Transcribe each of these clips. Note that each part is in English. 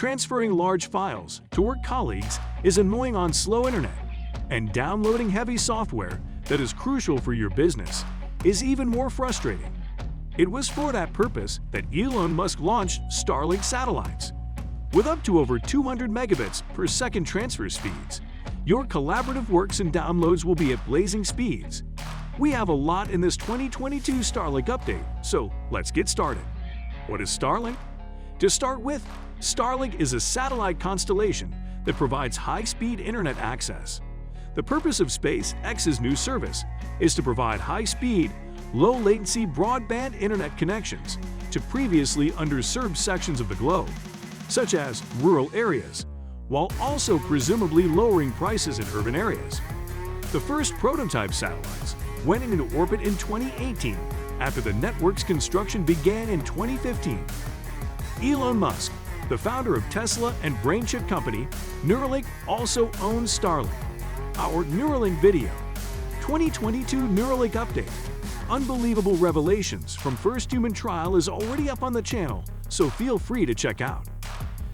Transferring large files to work colleagues is annoying on slow internet, and downloading heavy software that is crucial for your business is even more frustrating. It was for that purpose that Elon Musk launched Starlink satellites. With up to over 200 megabits per second transfer speeds, your collaborative works and downloads will be at blazing speeds. We have a lot in this 2022 Starlink update, so let's get started. What is Starlink? To start with, Starlink is a satellite constellation that provides high-speed internet access. The purpose of SpaceX's new service is to provide high-speed, low-latency broadband internet connections to previously underserved sections of the globe, such as rural areas, while also presumably lowering prices in urban areas. The first prototype satellites went into orbit in 2018 after the network's construction began in 2015. Elon Musk, the founder of Tesla and brain chip company Neuralink, also owns Starlink. Our Neuralink video, 2022 Neuralink update. Unbelievable revelations from first human trial is already up on the channel, so feel free to check out.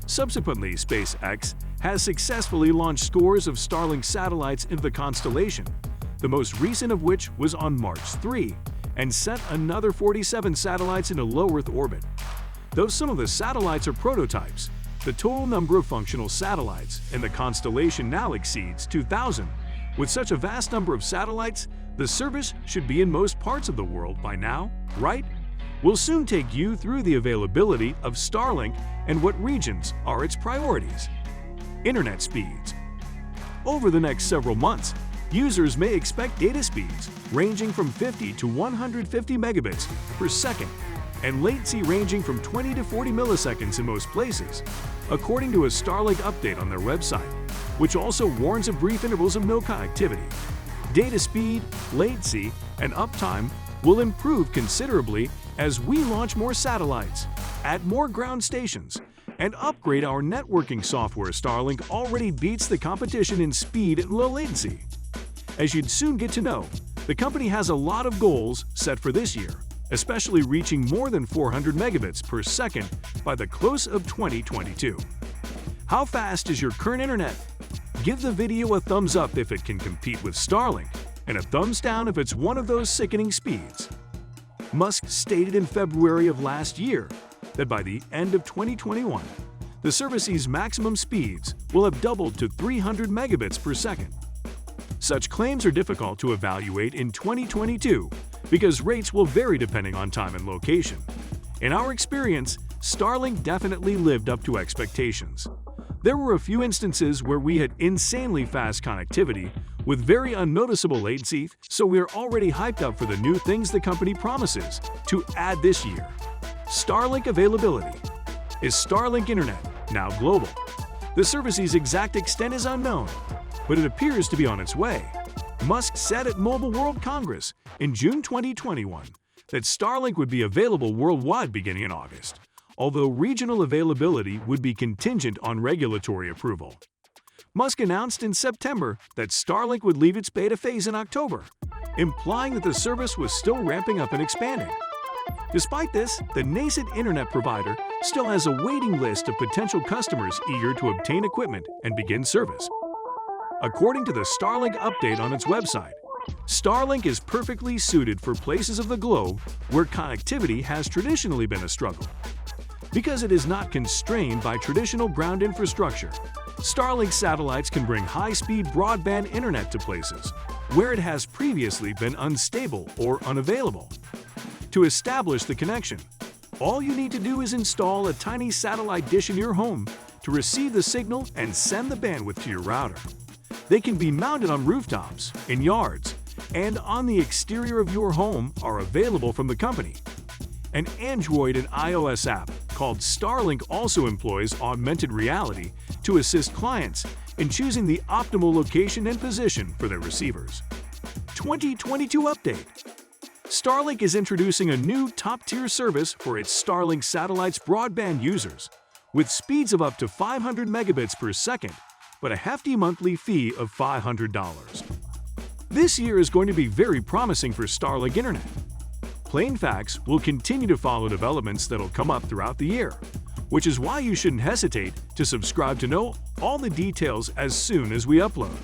Subsequently, SpaceX has successfully launched scores of Starlink satellites into the constellation, the most recent of which was on March 3, and sent another 47 satellites into low Earth orbit. Though some of the satellites are prototypes, the total number of functional satellites in the constellation now exceeds 2,000. With such a vast number of satellites, the service should be in most parts of the world by now, right? We'll soon take you through the availability of Starlink and what regions are its priorities. Internet speeds. Over the next several months, users may expect data speeds ranging from 50 to 150 megabits per second and latency ranging from 20 to 40 milliseconds in most places, according to a Starlink update on their website, which also warns of brief intervals of no connectivity. Data speed, latency, and uptime will improve considerably as we launch more satellites, add more ground stations, and upgrade our networking software. Starlink already beats the competition in speed and low latency. As you'd soon get to know, the company has a lot of goals set for this year, especially reaching more than 400 megabits per second by the close of 2022. How fast is your current internet? Give the video a thumbs up if it can compete with Starlink, and a thumbs down if it's one of those sickening speeds. Musk stated in February of last year that by the end of 2021, the service's maximum speeds will have doubled to 300 megabits per second. Such claims are difficult to evaluate in 2022 because rates will vary depending on time and location. In our experience, Starlink definitely lived up to expectations. There were a few instances where we had insanely fast connectivity with very unnoticeable latency, so we're already hyped up for the new things the company promises to add this year. Starlink availability. Is Starlink Internet now global? The service's exact extent is unknown, but it appears to be on its way. Musk said at Mobile World Congress in June 2021 that Starlink would be available worldwide beginning in August, although regional availability would be contingent on regulatory approval. Musk announced in September that Starlink would leave its beta phase in October, implying that the service was still ramping up and expanding. Despite this, the nascent internet provider still has a waiting list of potential customers eager to obtain equipment and begin service. According to the Starlink update on its website, Starlink is perfectly suited for places of the globe where connectivity has traditionally been a struggle. Because it is not constrained by traditional ground infrastructure, Starlink satellites can bring high-speed broadband internet to places where it has previously been unstable or unavailable. To establish the connection, all you need to do is install a tiny satellite dish in your home to receive the signal and send the bandwidth to your router. They can be mounted on rooftops, in yards, and on the exterior of your home are available from the company. An Android and iOS app called Starlink also employs augmented reality to assist clients in choosing the optimal location and position for their receivers. 2022 update. Starlink is introducing a new top-tier service for its Starlink satellites broadband users, with speeds of up to 500 megabits per second, but a hefty monthly fee of $500. This year is going to be very promising for Starlink Internet. Plain Facts will continue to follow developments that'll come up throughout the year, which is why you shouldn't hesitate to subscribe to know all the details as soon as we upload.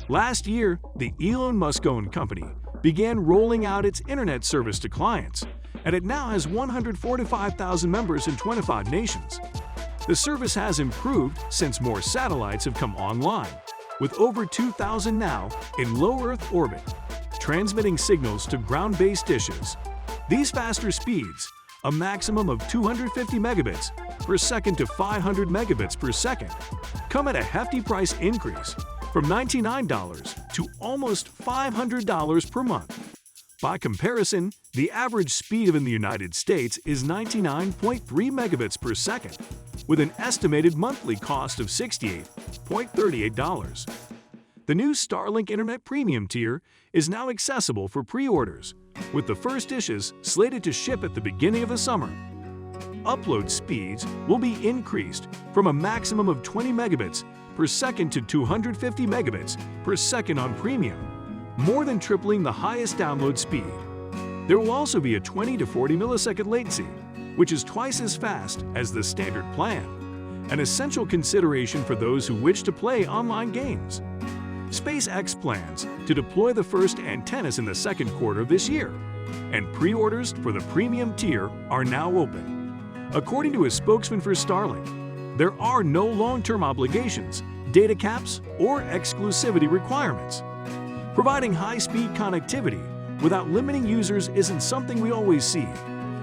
Last year, the Elon Musk-owned company began rolling out its internet service to clients, and it now has 145,000 members in 25 nations. The service has improved since more satellites have come online, with over 2,000 now in low Earth orbit, transmitting signals to ground-based dishes. These faster speeds, a maximum of 250 megabits per second to 500 megabits per second, come at a hefty price increase from $99 to almost $500 per month. By comparison, the average speed in the United States is 99.3 megabits per second, with an estimated monthly cost of $68.38. The new Starlink Internet Premium tier is now accessible for pre-orders, with the first dishes slated to ship at the beginning of the summer. Upload speeds will be increased from a maximum of 20 megabits per second to 250 megabits per second on Premium, more than tripling the highest download speed. There will also be a 20 to 40 millisecond latency, which is twice as fast as the standard plan, an essential consideration for those who wish to play online games. SpaceX plans to deploy the first antennas in the second quarter of this year, and pre-orders for the premium tier are now open. According to a spokesman for Starlink, there are no long-term obligations, data caps, or exclusivity requirements. Providing high-speed connectivity without limiting users isn't something we always see,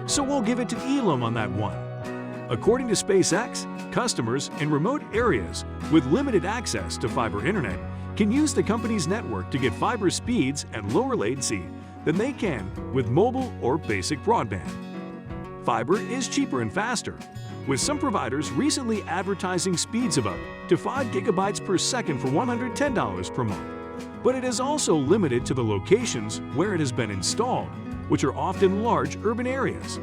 so we'll give it to Elon on that one. According to SpaceX, customers in remote areas with limited access to fiber internet can use the company's network to get fiber speeds and lower latency than they can with mobile or basic broadband. Fiber is cheaper and faster, with some providers recently advertising speeds of up to 5 gigabytes per second for $110 per month. But it is also limited to the locations where it has been installed, which are often large urban areas.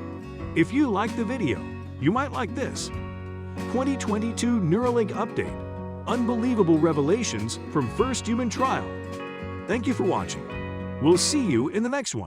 If you like the video, you might like this. 2022 Neuralink Update. Unbelievable revelations from first human trial. Thank you for watching. We'll see you in the next one.